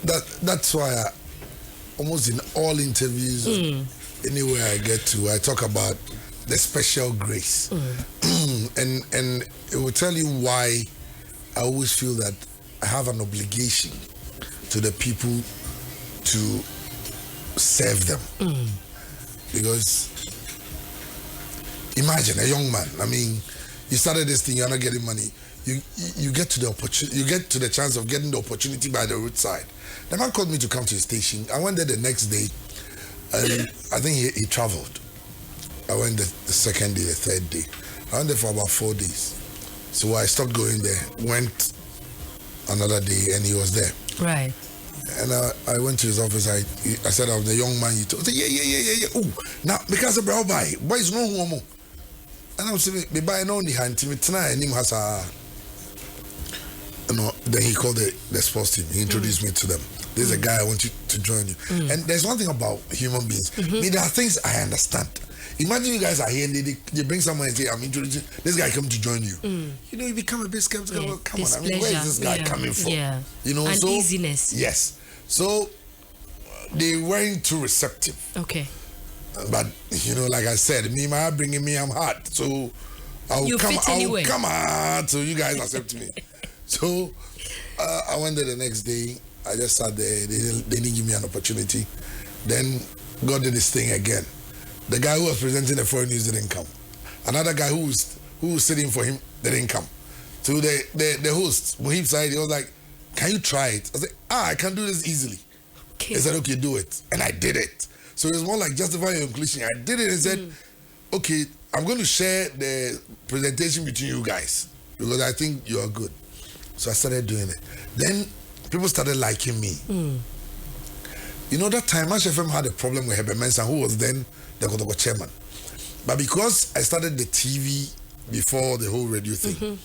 that's why almost in all interviews, anywhere I get to, I talk about the special grace, and it will tell you why I always feel that I have an obligation to the people to serve them, because imagine a young man. I mean, you started this thing, you're not getting money. You get to the opportunity, you get to the chance of getting the opportunity by the roadside. The man called me to come to the station. I went there the next day, and I think he traveled. I went the second day, the third day. I went there for about 4 days. So I stopped going there, went another day, and he was there. Right. And I went to his office. I said, I was the young man you told. I said, yeah. Oh, now, because of boy is no homo. And I was saying, me buy no the hand to me tonight, and him has a. Then he called the sports team. He introduced me to them. There's a guy I want you to join you. And there's one thing about human beings. I mean, there are things I understand. Imagine you guys are here and they bring someone and say, I'm introducing this guy come to join you. You know, you become a bit skeptical. Well, come on, I mean, where is this guy coming from? Yeah. You know, uneasiness. Yes. So they weren't too receptive. Okay. But you know, like I said, my bringing me, I'm hard. So I'll come hard so you guys accept me. So I went there the next day. I just sat there. They didn't give me an opportunity. Then God did this thing again. The guy who was presenting the foreign news didn't come. Another guy who was sitting for him didn't come. So the host, Muhib Said, he was like, can you try it? I said, I can do this easily. Okay. He said, okay, do it. And I did it. So it was more like justifying your inclusion. I did it and said, okay, I'm going to share the presentation between you guys because I think you are good. So I started doing it. Then people started liking me. You know, that time, Ash FM had a problem with Herbert Mensah, who was then the Kotoko chairman. But because I started the TV before the whole radio thing,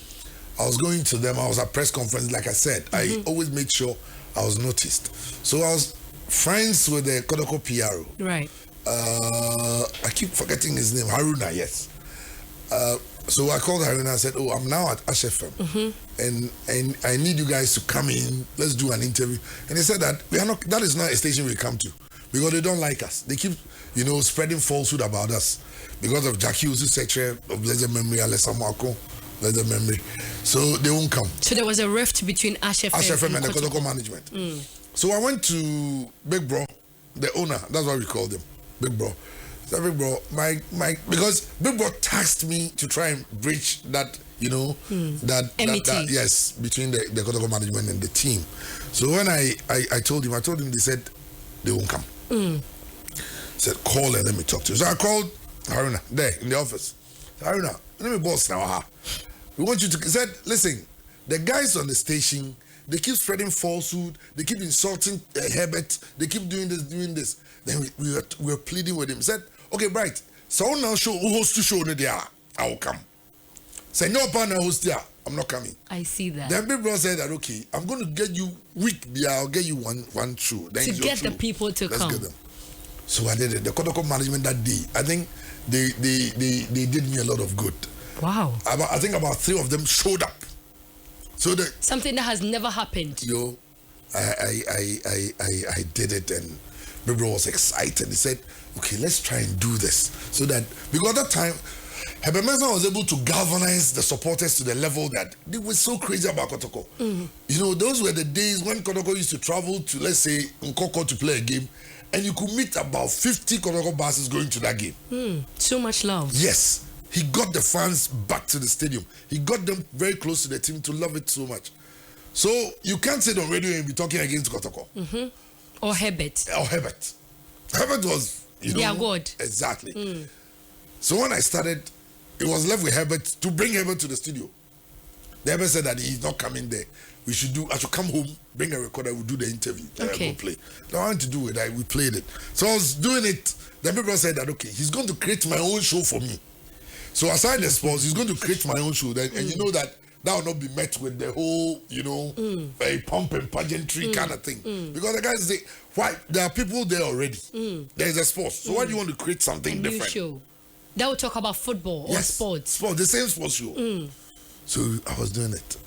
I was going to them. I was at press conference, like I said. I always made sure I was noticed. So I was friends with the Kotoko PRO. Right. I keep forgetting his name. Chaimrna, yes. So I called Chaimrna and said, I'm now at Ash FM. And I need you guys to come in. Let's do an interview. And they said that that is not a station we come to because they don't like us. They keep, spreading falsehood about us because of Jackie Usu's secretary of blessed memory, Alessa Mwako, blessed memory. So they won't come. So there was a rift between Ash FM and the Kotoko management. So I went to Big Bro, the owner. That's what we called him, Big Bro. So Big Bro, because Big Bro tasked me to try and breach that, that yes, between the Kotoko management and the team. So when I told him, they said they won't come. Said, call and let me talk to you. So I called Chaimrna there in the office. Chaimrna, let me boss now. We want you to, he said, listen, the guys on the station, they keep spreading falsehood, they keep insulting Herbert, they keep doing this. Then we were pleading with him. He said, okay, right. So now who hosts the show there, I will come. Say no partner host there, I'm not coming. I see that. Then Big Bro said that okay, I'm going to get you week. Yeah, I'll get you one show. Then to get the people to come. Get them. So I did it. The Kotoko management that day, I think they did me a lot of good. Wow. I think about 3 of them showed up. So something that has never happened. I did it, and Big Bro was excited. He said, okay, let's try and do this. So that, because at that time, Herbert Mensah was able to galvanize the supporters to the level that they were so crazy about Kotoko. Those were the days when Kotoko used to travel to, let's say, Nkoko to play a game, and you could meet about 50 Kotoko buses going to that game. So much love. Yes. He got the fans back to the stadium. He got them very close to the team to love it so much. So you can't sit on radio and be talking against Kotoko. Or Herbert. Herbert was, their God. Exactly. So when I started, it was left with Herbert to bring Herbert to the studio. The Herbert said that he's not coming there. I should come home, bring a recorder, we'll do the interview. Okay. Go play. So I wanted to do it. We played it. So I was doing it. Then people said that, okay, he's going to create my own show for me. So aside the sports, he's going to create my own show. And you know that will not be met with the whole, a pomp and pageantry kind of thing. Because the guys say, why? There are people there already. There's a sports. So why do you want to create something different? Show. That will talk about football or sports. Sport, the same sports show. So I was doing it.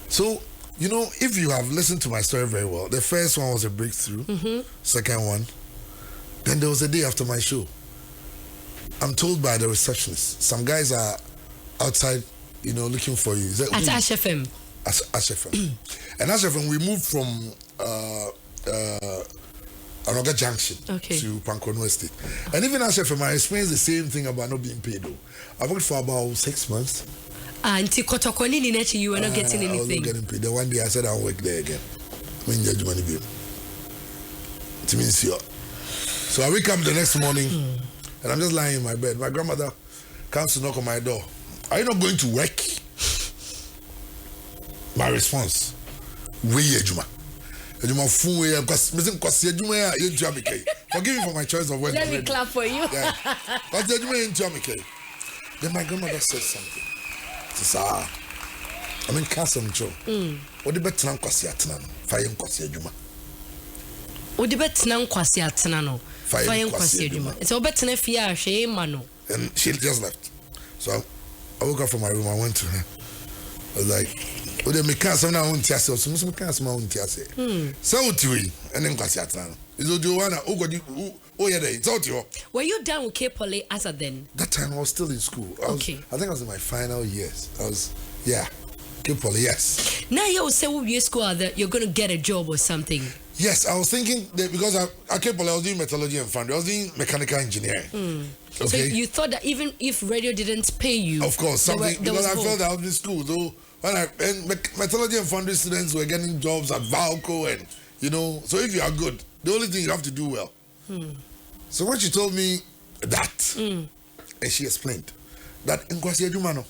So You know, if you have listened to my story very well, the first one was a breakthrough. Second one, then there was a day after my show. I'm told by the receptionist, some guys are outside, you know, looking for you. At Ash FM. Ash FM. And Ash FM, we moved from Anoga Junction to Pankono Estate. And even Ash FM, I experienced the same thing about not being paid though. I worked for about 6 months. Until Kotokoni Ninechi, you were not getting anything. I was not getting paid. Then one day I said I'll work there again. I mean, judge money bill. It means you. So I wake up the next morning and I'm just lying in my bed. My grandmother comes to knock on my door. Are you not going to work? My response, Ejuma. Ejuma fun we because Ejuma into Amike. Forgive me for my choice of words. Let me clap for you. Yeah. But Ejuma into Amike. Then my grandmother said something. She said, I mean, cancer control. What the better than Kwasi Atana? Fire Kwasi Ejuma. What the better than Kwasi Atana? Fire Kwasi Ejuma. It's all better than Fia Chaimrna. And she just left. So I woke up from my room. I went to her. I was like, "Oh, they make cancer now. On Tiase, so make cancer now on Tiase." So what you and then Kwasi Atana. Is what you wanna? Oh yeah, it's out here. Were you done with K-Poly as a then? That time I was still in school. I think I was in my final years. K-Poly, yes. Now you say with school that you're gonna get a job or something. Yes, I was thinking that because at K-Poly I was doing metallurgy and foundry. I was doing mechanical engineering. Okay. So you thought that even if radio didn't pay you, of course, something because I felt that I was in school. So when metallurgy and foundry students were getting jobs at Valco and you know, so if you are good, the only thing you have to do well. So when she told me that, and she explained that in Kwasi Ejuma no,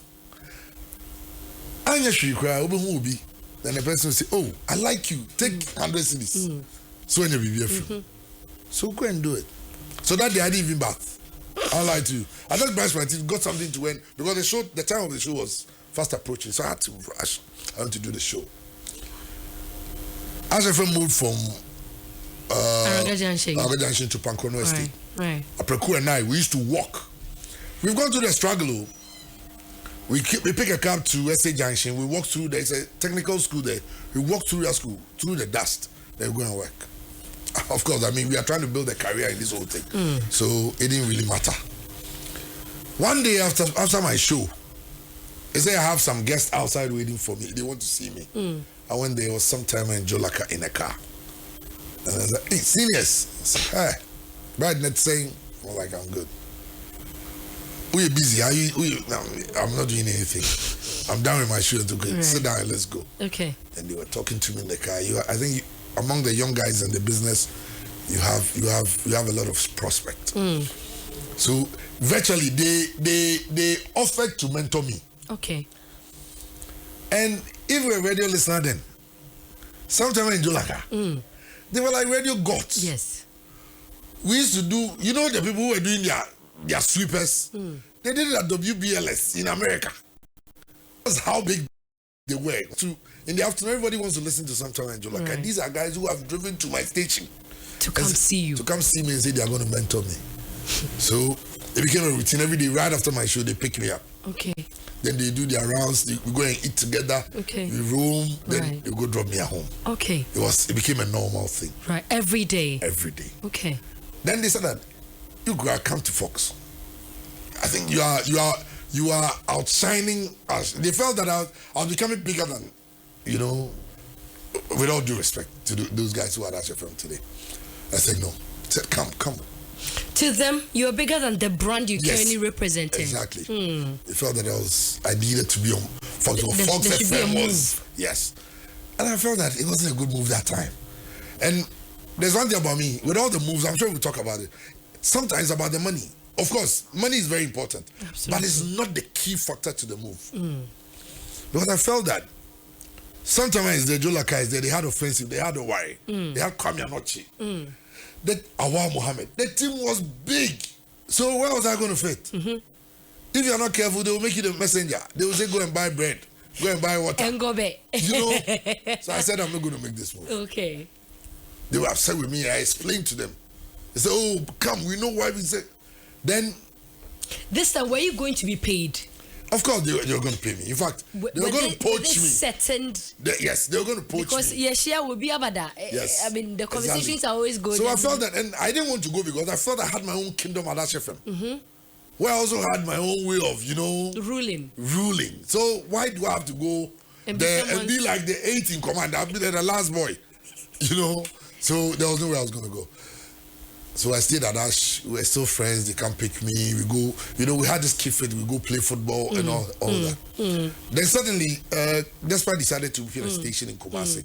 Anya Shikra Obi Hubi, then the person will say, "Oh, I like you. Take 100 cedis." So when you be free, so go and do it. So that day I didn't even bath. I'll lie to you. I just brushed my teeth, got something to win because the time of the show was fast approaching, so I had to rush. I want to do the show. As I moved from Anoga Junction to Pankono Estate. Right. Apreku and I, we used to walk. We've gone through the struggle. We pick a cab to SA Junction. We walk through. There's a technical school there. We walk through that school, through the dust. Then we go and work. Of course, I mean, we are trying to build a career in this whole thing. So it didn't really matter. One day after my show, they say I have some guests outside waiting for me. They want to see me. I went there, was sometime in Jolaka in a car. And I was like, "Hey, seniors." I said, "Hey." Brad net saying, "Well, like, I'm good. We're busy. No, I'm not doing anything. I'm done with my show. Okay, sit down and let's go." Okay. And they were talking to me in the car. I think among the young guys in the business, you have a lot of prospect. So virtually they offered to mentor me. Okay. And if you're a radio listener then, sometime in Jolaka, they were like radio gods. Yes. We used to do, you know, the people who were doing their sweepers, they did it at WBLS in America. That's how big they were. So in the afternoon, everybody wants to listen to Sometime in Jolaka. And these are guys who have driven to my station. To come see you. To come see me and say they are going to mentor me. So it became a routine. Every day, right after my show, they pick me up. Okay. Then they do their rounds. We go and eat together. Okay. We room. Then they go drop me at home. Okay. It became a normal thing. Right. Every day. Every day. Okay. Then they said that you gotta come to Fox. I think you are outshining us. They felt that I was becoming bigger than, you know, with all due respect to those guys who are at FM today. I said no. I said come. To them, you are bigger than the brand you currently representing. Exactly. They felt that I needed to be on Fox. Fox FM was yes, and I felt that it wasn't a good move that time. And there's one thing about me, with all the moves, I'm sure we'll talk about it. Sometimes about the money. Of course, money is very important. Absolutely. But it's not the key factor to the move. Because I felt that sometimes the Jolaka is there, they had offensive, they had a worry, they had Kwame Anochi, that Awar Mohammed. The team was big. So where was I going to fit? If you're not careful, they will make you the messenger. They will say, go and buy bread, go and buy water. And go back. You know? So I said, I'm not going to make this move. Okay. They were upset with me. I explained to them. They said, "Oh, come, we know why we said." Then this time, were you going to be paid? Of course, they were going to pay me. In fact, they were going to poach me. Yes, they were going to poach because me. Because Yeshia will be about that. Yes. I mean, the conversations are always good. So I felt that, and I didn't want to go because I felt I had my own kingdom at that FM. Where I also had my own way of, ruling. So why do I have to go there and be like the 8th in command? I'll be the last boy, So there was no way I was going to go. So I stayed at Ash. We were still friends. They come pick me. We go. We had this kid fit. We go play football and all that. Then suddenly, Desperate decided to open a station in Kumasi.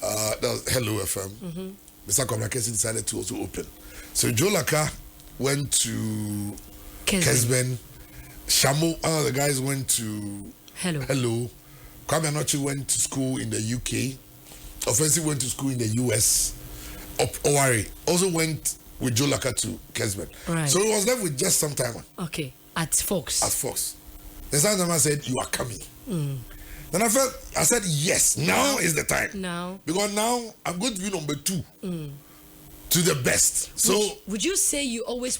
That was Hello FM. Mr. Communication decided to also open. So Joe Laka went to Kesben. Shamu, the guys went to Hello. Kwame Anochi went to school in the UK. Offensive went to school in the US. Owari also went with Joe Laka to Kesben. Right. So it was left with just some time. Okay. At Fox. Then someone said, "You are coming." Then I said, "Yes, now is the time." Now. Because now I'm going to be number 2 to the best. So would you say you always